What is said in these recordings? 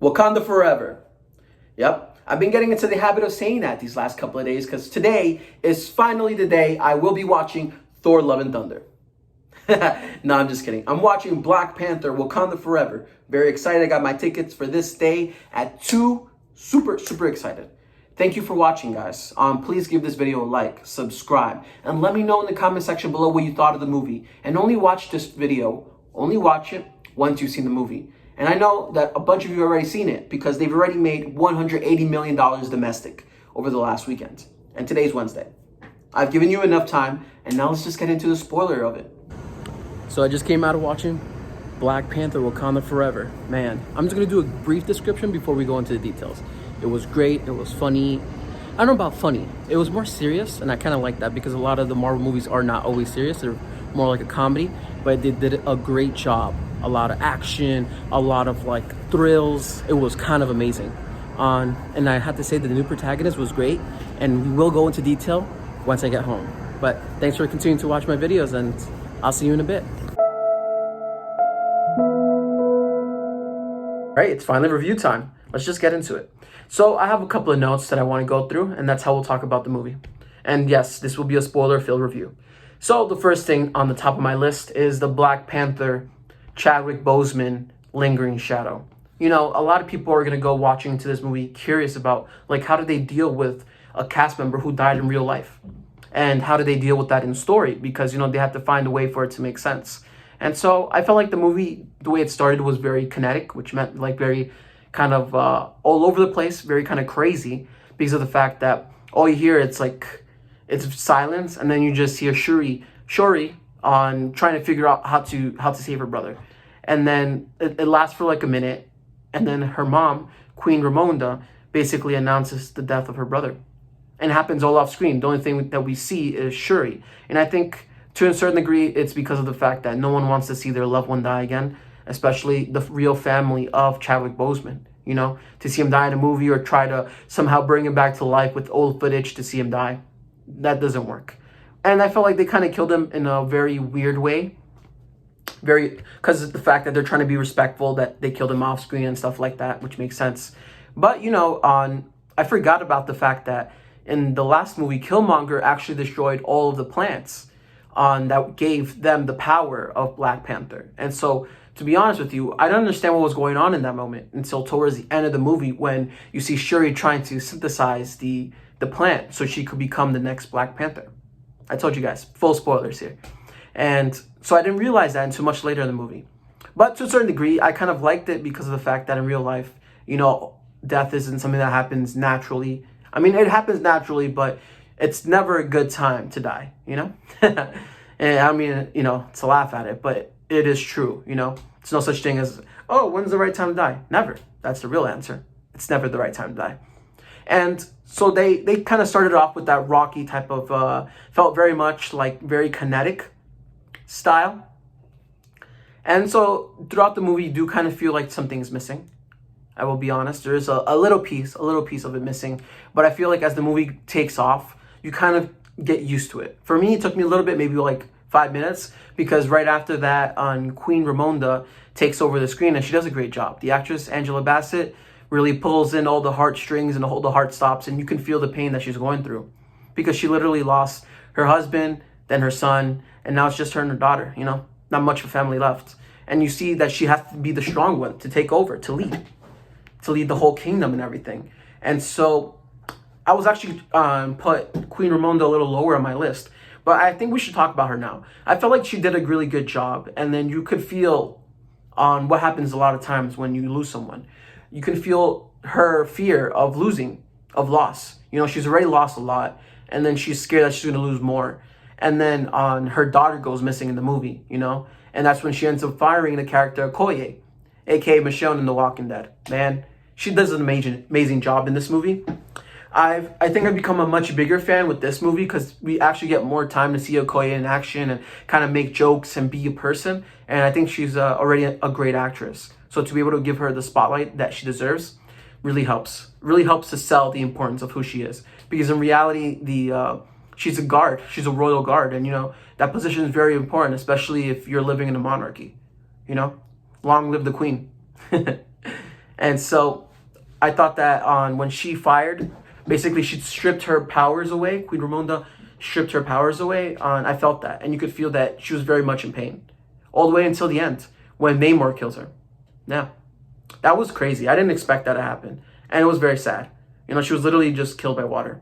Wakanda forever. Yep. I've been getting into the habit of saying that these last couple of days because today is finally the day I will be watching Thor Love and Thunder. No, I'm just kidding. I'm watching Black Panther Wakanda Forever. Very excited. I got my tickets for this day at 2. Super excited. Thank you for watching, guys. Please give this video a like, subscribe, and let me know in the comment section below what you thought of the movie. And only watch this video, only watch it once you've seen the movie. And I know that a bunch of you have already seen it because they've already made $180 million domestic over the last weekend. And today's Wednesday. I've given you enough time, and now let's just get into the spoiler of it. So I just came out of watching Black Panther Wakanda Forever. Man, I'm just going to do a brief description before we go into the details. It was great. It was funny. I don't know about funny. It was more serious, and I kind of like that because a lot of the Marvel movies are not always serious. They're more like a comedy, but they did a great job. A lot of action, a lot of like thrills. It was kind of amazing. And I have to say that the new protagonist was great, and we will go into detail once I get home. But thanks for continuing to watch my videos, and I'll see you in a bit. All right, it's finally review time. Let's just get into it. So I have a couple of notes that I want to go through, and that's how we'll talk about the movie. And yes, this will be a spoiler-filled review. So the first thing on the top of my list is the Black Panther Chadwick Boseman lingering shadow. You know, a lot of people are going to go watching into this movie curious about, like, how do they deal with a cast member who died in real life? And how do they deal with that in story? Because, you know, they have to find a way for it to make sense. And so I felt like the movie, the way it started was very kinetic, which meant like very kind of all over the place, very kind of crazy because of the fact that all you hear, it's silence, and then you just hear Shuri on trying to figure out how to save her brother. And then it lasts for like a minute, and then her mom, Queen Ramonda, basically announces the death of her brother. And it happens all off screen. The only thing that we see is Shuri. And I think to a certain degree, it's because of the fact that no one wants to see their loved one die again, especially the real family of Chadwick Boseman. You know, to see him die in a movie or try to somehow bring him back to life with old footage to see him die, that doesn't work. And I felt like they kind of killed him in a very weird way. Because of the fact that they're trying to be respectful, that they killed him off screen and stuff like that, which makes sense. But, you know, I forgot about the fact that in the last movie, Killmonger actually destroyed all of the plants that gave them the power of Black Panther. And so, to be honest with you, I don't understand what was going on in that moment until towards the end of the movie when you see Shuri trying to synthesize the plant so she could become the next Black Panther. I told you guys, full spoilers here. And so I didn't realize that until much later in the movie. But to a certain degree, I kind of liked it because of the fact that in real life, you know, death isn't something that happens naturally. I mean, it happens naturally, but it's never a good time to die, you know? And I mean, you know, to laugh at it, but it is true, you know? It's no such thing as, oh, when's the right time to die? Never. That's the real answer. It's never the right time to die. And so they kind of started off with that rocky type of, felt very much like very kinetic style. And so throughout the movie, you do kind of feel like something's missing. I will be honest. There is a little piece of it missing. But I feel like as the movie takes off, you kind of get used to it. For me, it took me a little bit, maybe like 5 minutes, because right after that, Queen Ramonda takes over the screen, and she does a great job. The actress, Angela Bassett, really pulls in all the heartstrings and all the heart stops, and you can feel the pain that she's going through. Because she literally lost her husband, then her son, and now it's just her and her daughter, you know? Not much of a family left. And you see that she has to be the strong one to take over, to lead the whole kingdom and everything. And so I was actually put Queen Ramonda a little lower on my list, but I think we should talk about her now. I felt like she did a really good job, and then you could feel on what happens a lot of times when you lose someone. You can feel her fear of losing, of loss. You know, she's already lost a lot, and then she's scared that she's going to lose more. And then her daughter goes missing in the movie, you know, and that's when she ends up firing the character Okoye, aka Michonne in The Walking Dead. Man, she does an amazing job in this movie. I think I've become a much bigger fan with this movie because we actually get more time to see Okoye in action and kind of make jokes and be a person. And I think she's already a great actress. So to be able to give her the spotlight that she deserves really helps. Really helps to sell the importance of who she is. Because in reality, she's a guard. She's a royal guard. And, you know, that position is very important, especially if you're living in a monarchy. You know, long live the queen. And so I thought that on when she fired, basically she stripped her powers away. Queen Ramonda stripped her powers away. And I felt that, and you could feel that she was very much in pain, all the way until the end when Namor kills her. Yeah, that was crazy. I didn't expect that to happen, and it was very sad. She was literally just killed by water,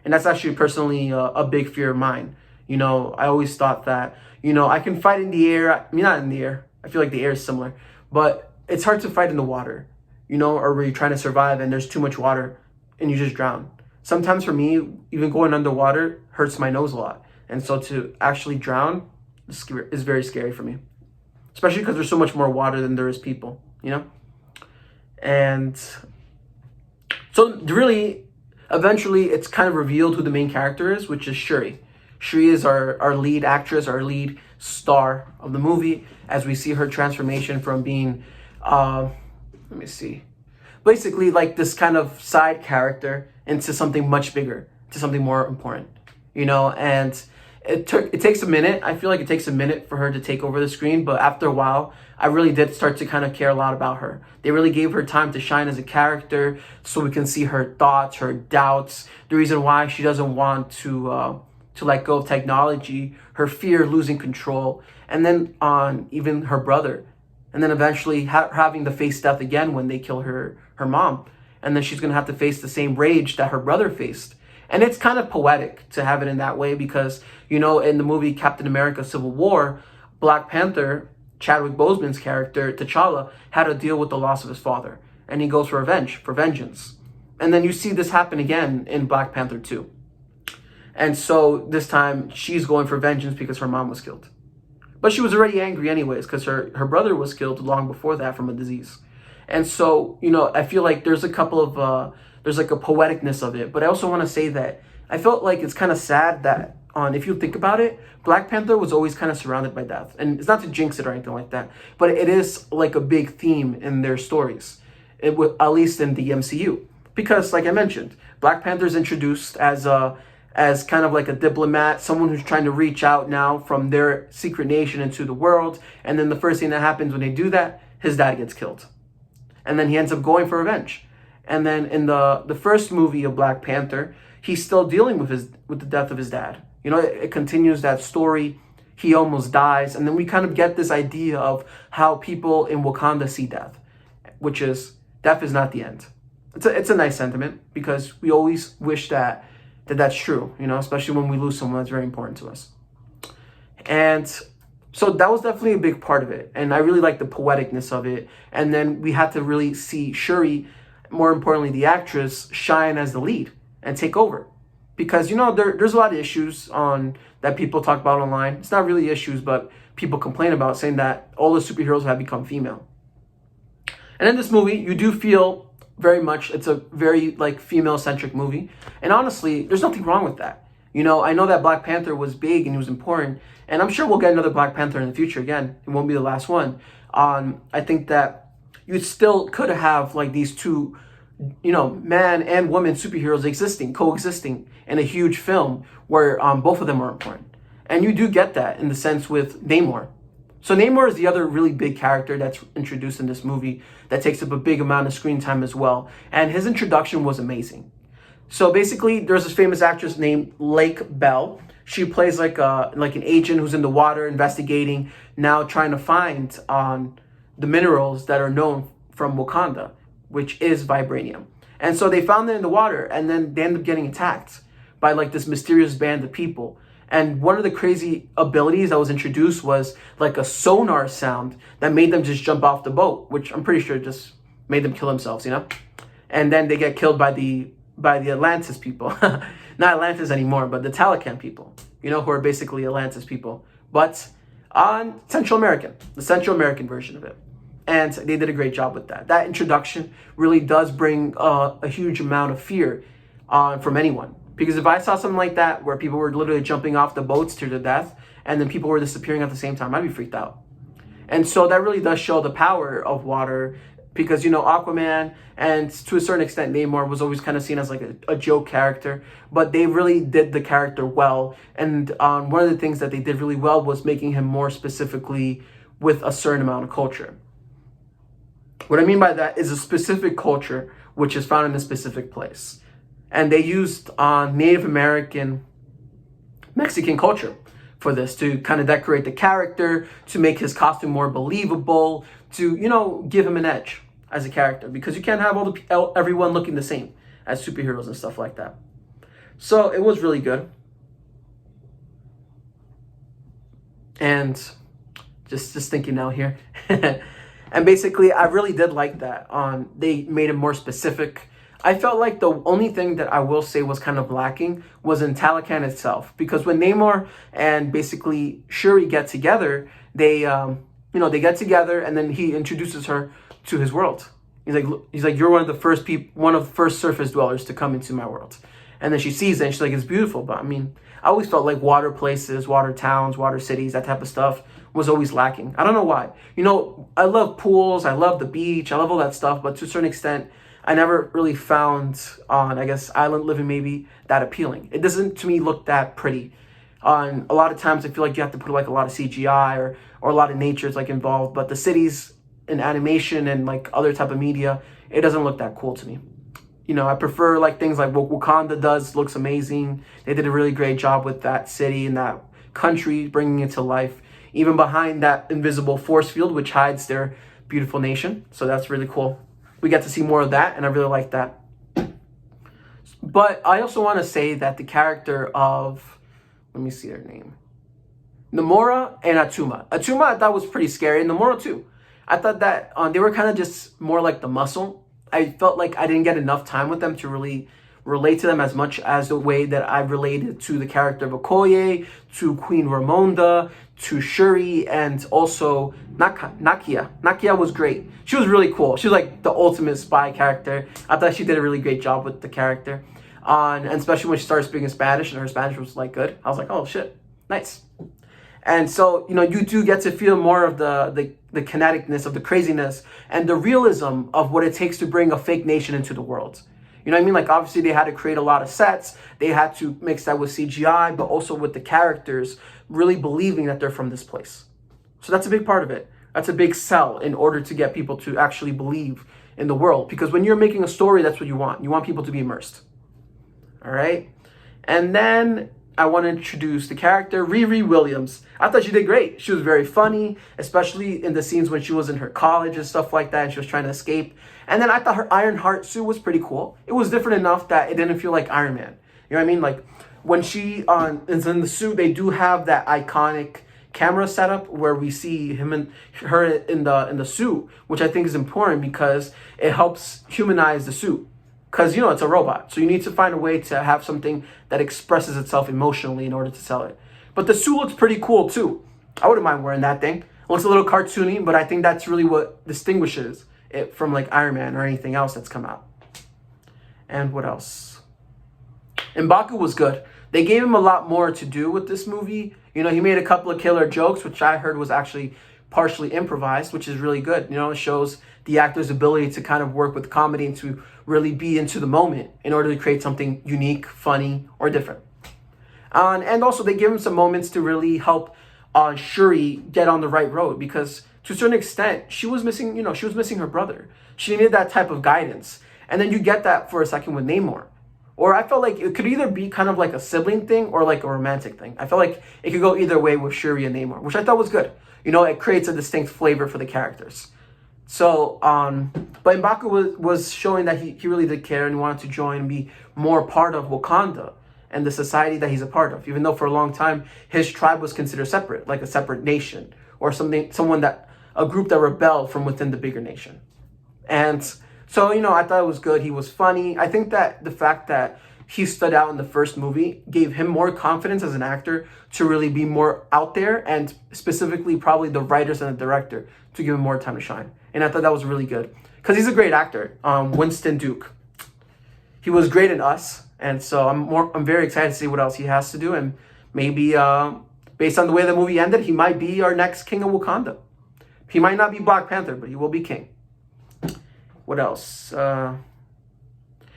and that's actually personally a big fear of mine. I always thought that I can fight in the air. I mean, not in the air. I feel like the air is similar, but it's hard to fight in the water. Or where you're trying to survive and there's too much water and you just drown. Sometimes for me, even going underwater hurts my nose a lot. And so to actually drown is very scary for me, especially because there's so much more water than there is people, And so really, eventually it's kind of revealed who the main character is, which is Shuri. Shuri is our lead actress, our lead star of the movie, as we see her transformation from being, let me see, basically like this kind of side character into something much bigger, to something more important, and it takes a minute. I feel like it takes a minute for her to take over the screen, but after a while, I really did start to kind of care a lot about her. They really gave her time to shine as a character so we can see her thoughts, her doubts, the reason why she doesn't want to let go of technology, her fear of losing control, and then on even her brother. And then eventually having to face death again when they kill her mom. And then she's going to have to face the same rage that her brother faced. And it's kind of poetic to have it in that way because, in the movie Captain America Civil War, Black Panther, Chadwick Boseman's character, T'Challa, had to deal with the loss of his father. And he goes for vengeance. And then you see this happen again in Black Panther 2. And so this time she's going for vengeance because her mom was killed. But she was already angry anyways because her brother was killed long before that from a disease. And so, I feel like there's a couple of, there's like a poeticness of it. But I also want to say that I felt like it's kind of sad that if you think about it, Black Panther was always kind of surrounded by death. And it's not to jinx it or anything like that, but it is like a big theme in their stories, at least in the MCU. Because like I mentioned, Black Panther is introduced as kind of like a diplomat, someone who's trying to reach out now from their secret nation into the world. And then the first thing that happens when they do that, his dad gets killed. And then he ends up going for revenge. And then in the first movie of Black Panther, he's still dealing with the death of his dad. It continues that story. He almost dies. And then we kind of get this idea of how people in Wakanda see death, which is death is not the end. It's a nice sentiment because we always wish that that's true, especially when we lose someone that's very important to us. And so that was definitely a big part of it. And I really like the poeticness of it. And then we had to really see Shuri, more importantly, the actress, shine as the lead and take over. Because, there's a lot of issues that people talk about online. It's not really issues, but people complain about, saying that all the superheroes have become female. And in this movie, you do feel very much, it's a very like female-centric movie. And honestly, there's nothing wrong with that. I know that Black Panther was big and he was important. And I'm sure we'll get another Black Panther in the future again. It won't be the last one. I think that you still could have like these two, man and woman superheroes coexisting in a huge film where both of them are important. And you do get that in the sense with Namor. So Namor is the other really big character that's introduced in this movie that takes up a big amount of screen time as well. And his introduction was amazing. So basically, there's this famous actress named Lake Bell. She plays like an agent who's in the water investigating, now trying to find the minerals that are known from Wakanda, which is vibranium. And so they found it in the water, and then they end up getting attacked by like this mysterious band of people. And one of the crazy abilities that was introduced was like a sonar sound that made them just jump off the boat, which I'm pretty sure just made them kill themselves, And then they get killed by the Atlantis people. Not Atlantis anymore, but the Talakan people, who are basically Atlantis people, but on the Central American version of it. And they did a great job with that. That introduction really does bring a huge amount of fear from anyone. Because if I saw something like that, where people were literally jumping off the boats to their death, and then people were disappearing at the same time, I'd be freaked out. And so that really does show the power of water, because, Aquaman and to a certain extent Namor was always kind of seen as like a joke character, but they really did the character well. And one of the things that they did really well was making him more specifically with a certain amount of culture. What I mean by that is a specific culture which is found in a specific place. And they used Native American Mexican culture for this to kind of decorate the character, to make his costume more believable, to, give him an edge as a character, because you can't have everyone looking the same as superheroes and stuff like that. So it was really good. And just thinking now here. And basically, I really did like that. They made it more specific. I felt like the only thing that I will say was kind of lacking was in Talocan itself, because when Namor and basically Shuri get together, they get together, and then he introduces her to his world. He's like, you're one of the first surface dwellers to come into my world. And then she sees it, and she's like, it's beautiful. But I mean, I always felt like water places, water towns, water cities, that type of stuff was always lacking. I don't know why. I love pools, I love the beach, I love all that stuff, but to a certain extent, I never really found I guess, island living maybe that appealing. It doesn't, to me, look that pretty. A lot of times I feel like you have to put like a lot of CGI or a lot of nature is like involved, but the cities and animation and like other type of media, it doesn't look that cool to me. I prefer like things like what Wakanda does, looks amazing. They did a really great job with that city and that country, bringing it to life, even behind that invisible force field, which hides their beautiful nation. So that's really cool. We get to see more of that, and I really like that. But I also want to say that the character of, let me see their name, Namora and Atuma. Atuma I thought was pretty scary, and Namora too. I thought that they were kind of just more like the muscle. I felt like I didn't get enough time with them to really relate to them as much as the way that I related to the character of Okoye, to Queen Ramonda, to Shuri, and also Nakia. Nakia was great. She was really cool. She was like the ultimate spy character. I thought she did a really great job with the character. And especially when she started speaking Spanish and her Spanish was like good. I was like, oh shit, nice. And so, you do get to feel more of the kineticness, of the craziness, and the realism of what it takes to bring a fake nation into the world. You know what I mean? Like, obviously, they had to create a lot of sets. They had to mix that with CGI, but also with the characters really believing that they're from this place. So that's a big part of it. That's a big sell in order to get people to actually believe in the world. Because when you're making a story, that's what you want. You want people to be immersed. All right? And then I want to introduce the character, Riri Williams. I thought she did great. She was very funny, especially in the scenes when she was in her college and stuff like that, and she was trying to escape. And then I thought her Iron Heart suit was pretty cool. It was different enough that it didn't feel like Iron Man. You know what I mean? Like, when she is in the suit, they do have that iconic camera setup where we see him and her in the suit, which I think is important because it helps humanize the suit. Because, it's a robot. So you need to find a way to have something that expresses itself emotionally in order to sell it. But the suit looks pretty cool, too. I wouldn't mind wearing that thing. It looks a little cartoony, but I think that's really what distinguishes it from, like, Iron Man or anything else that's come out. And what else? M'Baku was good. They gave him a lot more to do with this movie. He made a couple of killer jokes, which I heard was actually partially improvised, which is really good. It shows the actor's ability to kind of work with comedy and to really be into the moment in order to create something unique, funny, or different. And also they give him some moments to really help Shuri get on the right road, because to a certain extent, she was missing her brother. She needed that type of guidance. And then you get that for a second with Namor. Or I felt like it could either be kind of like a sibling thing or like a romantic thing. I felt like it could go either way with Shuri and Namor, which I thought was good. It creates a distinct flavor for the characters. So, but M'Baku was showing that he really did care and wanted to join and be more part of Wakanda and the society that he's a part of. Even though for a long time, his tribe was considered separate, like a separate nation or a group that rebelled from within the bigger nation. And so, I thought it was good. He was funny. I think that the fact that he stood out in the first movie gave him more confidence as an actor to really be more out there, and specifically probably the writers and the director to give him more time to shine. And I thought that was really good because he's a great actor. Winston Duke. He was great in Us, and so I'm very excited to see what else he has to do, and maybe based on the way the movie ended, he might be our next king of Wakanda. He might not be Black Panther, but he will be king. What else?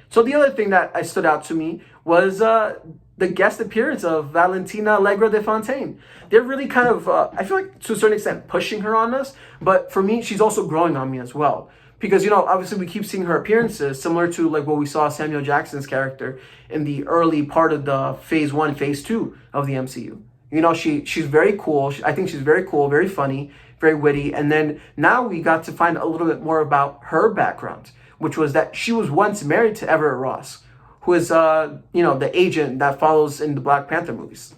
So the other thing that stood out to me was the guest appearance of Valentina Allegra de Fontaine. They're really kind of, I feel like to a certain extent, pushing her on us. But for me, she's also growing on me as well. Because, you know, obviously we keep seeing her appearances similar to like what we saw Samuel Jackson's character in the early part of the phase 1, phase 2 of the MCU. You know, she's very cool. I think she's very cool, very funny, very witty. And then now we got to find a little bit more about her background, which was that she was once married to Everett Ross, who is, you know, the agent that follows in the Black Panther movies.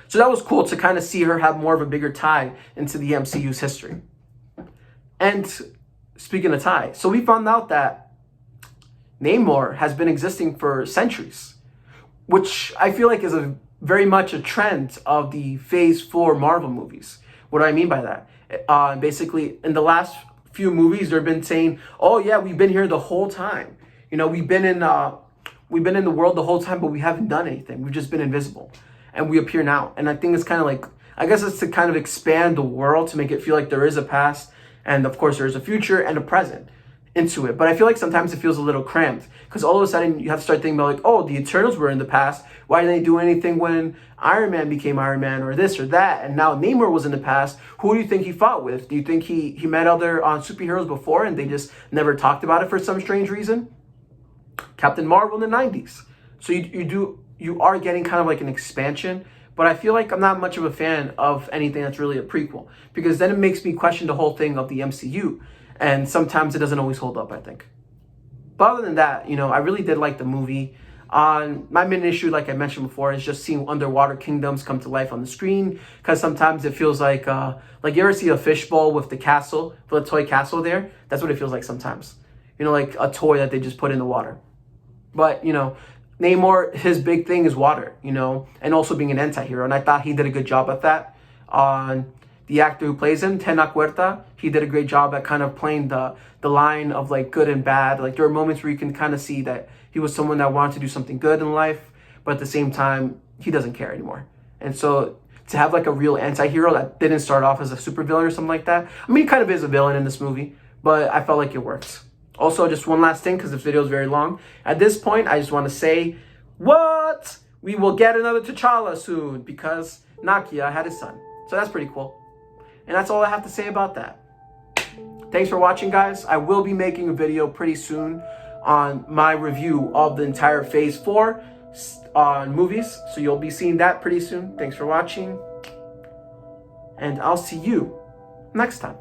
So that was cool to kind of see her have more of a bigger tie into the MCU's history. And speaking of tie, so we found out that Namor has been existing for centuries, which I feel like is a very much a trend of the Phase 4 Marvel movies. What do I mean by that? Basically, in the last few movies, they've been saying, "Oh yeah, we've been here the whole time. You know, we've been in the world the whole time, but we haven't done anything. We've just been invisible, and we appear now." And I think it's kind of like, I guess it's to kind of expand the world to make it feel like there is a past, and of course there is a future and a present into it. But I feel like sometimes it feels a little cramped because all of a sudden you have to start thinking about like, oh, the Eternals were in the past. Why didn't they do anything when Iron Man became Iron Man or this or that? And now Namor was in the past. Who do you think he fought with? Do you think he met other superheroes before and they just never talked about it for some strange reason? Captain Marvel in the 90s. So you are getting kind of like an expansion. But I feel like I'm not much of a fan of anything that's really a prequel because then it makes me question the whole thing of the MCU. And sometimes it doesn't always hold up, I think. But other than that, you know, I really did like the movie. My main issue, like I mentioned before, is just seeing underwater kingdoms come to life on the screen. Because sometimes it feels like you ever see a fishbowl with the castle, with a toy castle there? That's what it feels like sometimes. You know, like a toy that they just put in the water. But, you know, Namor, his big thing is water, you know, and also being an anti-hero. And I thought he did a good job at that. The actor who plays him, Tena Huerta, he did a great job at kind of playing the line of like good and bad. Like there are moments where you can kind of see that he was someone that wanted to do something good in life, but at the same time, he doesn't care anymore. And so to have like a real anti-hero that didn't start off as a supervillain or something like that. I mean, he kind of is a villain in this movie, but I felt like it worked. Also, just one last thing, because this video is very long. At this point, I just want to say, what? We will get another T'Challa soon, because Nakia had his son. So that's pretty cool. And that's all I have to say about that. Thanks for watching, guys. I will be making a video pretty soon on my review of the entire Phase 4 movies. So you'll be seeing that pretty soon. Thanks for watching. And I'll see you next time.